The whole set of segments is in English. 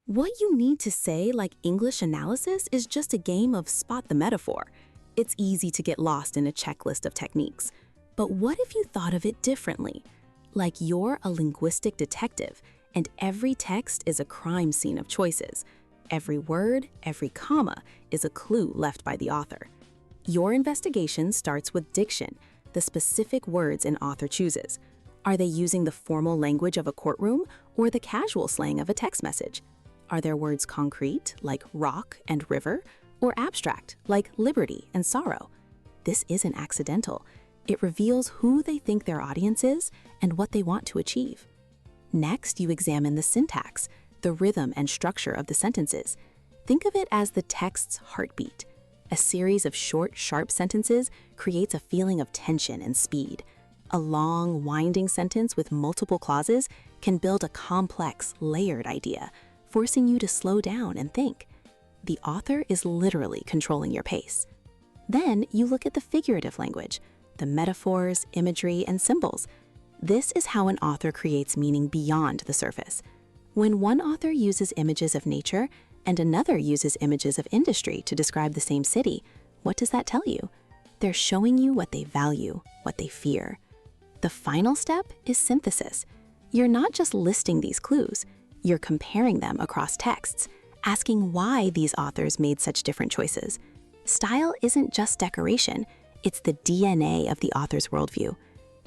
What you need to say, like English analysis, is just a game of spot the metaphor. It's easy to get lost in a checklist of techniques. But what if you thought of it differently? Like you're a linguistic detective, and every text is a crime scene of choices. Every word, every comma is a clue left by the author. Your investigation starts with diction, the specific words an author chooses. Are they using the formal language of a courtroom or the casual slang of a text message? Are their words concrete, like rock and river, or abstract, like liberty and sorrow? This isn't accidental. It reveals who they think their audience is and what they want to achieve. Next, you examine the syntax, the rhythm and structure of the sentences. Think of it as the text's heartbeat. A series of short, sharp sentences creates a feeling of tension and speed. A long, winding sentence with multiple clauses can build a complex, layered idea, forcing you to slow down and think. The author is literally controlling your pace. Then you look at the figurative language, the metaphors, imagery, and symbols. This is how an author creates meaning beyond the surface. When one author uses images of nature and another uses images of industry to describe the same city, what does that tell you? They're showing you what they value, what they fear. The final step is synthesis. You're not just listing these clues, you're comparing them across texts, asking why these authors made such different choices. Style isn't just decoration, it's the DNA of the author's worldview.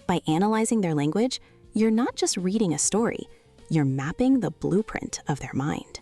By analyzing their language, you're not just reading a story, you're mapping the blueprint of their mind.